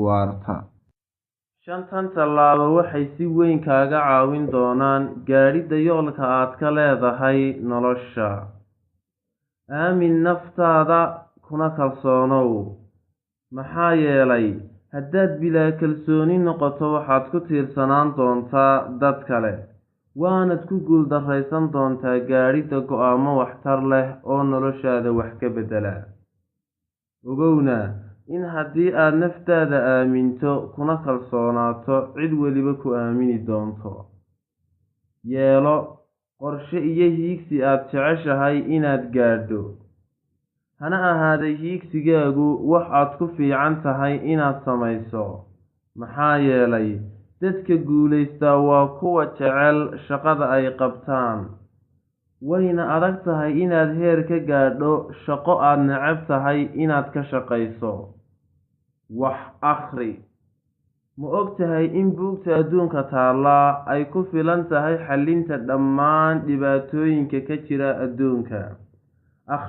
waarta. Shantan tallaabo waxay si weyn kaaga caawin doonaan gaadhidda yoolka aad ka leedahay nolosha. Aamin naftaada kuna kalsoonow, maxaa yeelay haddaad bilaa kalsooni noqoto waxaad ku tiirsanaan doontaa dad kale, waanad ku guuldarraysan doontaa gaadhidda go'aamo waxtar leh oo noloshaada wax ka beddela. Ogowna in haddii aad naftaada aaminto kuna kalsoonaato, cid weliba ku aamini doonto. Yeelo qorshe iyo hiigsi aad jeceshahay inaad gaadho. Hana ahaaday hiigsigaagu wax aad ku fiican tahay inaad samayso, maxaa yeelay dadka guulaystaa waa kuwa jecel shaqada ay qabtaan. Wayna adag tahay inaad heer ka gaadho shaqo aad neceb tahay inaad ka shaqayso. Wax akhri. Ma ogtahay in buugta adduunka taallaa ay ku filan tahay xallinta dhammaan dhibaatooyinka ka jira adduunka,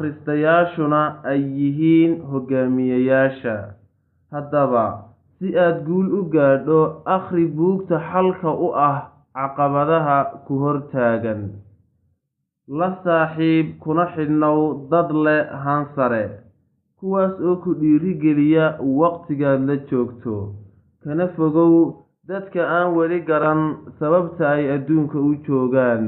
akhristayaashuna ay yihiin hogaamiyeyaasha? Haddaba, si aad guul u gaadho, akhri buugta xalka u ah caqabadaha ku hortaagan. La saaxiib kuna xidhnow dad leh han sare, kuwaas oo ku dhiirigeliya waqtigaad la joogto. Kana fogow dadka aan weli garan sababta ay adduunka u joogaan.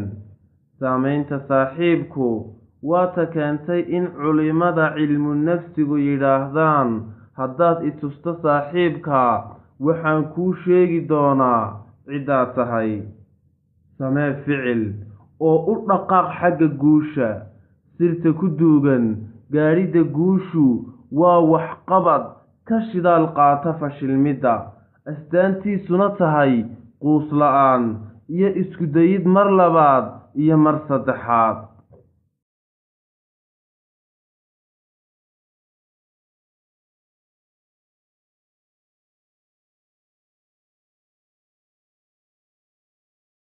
Saamaynta saaxiibku waa ta keentay in culimada cilmu nafsigu yidhaahdaan, haddaad i tusto saaxiibka, waxaan kuu sheegi doonaa ciddaad tahay. Samee ficil oo u dhaqaaq xagga guusha. Sirta ku duugan gaadhidda guushu waa waxqabad ka shidaal qaata fashilmidda, astaantiisuna tahay quus la'aan iyo isku dayid mar labaad iyo mar saddexaad.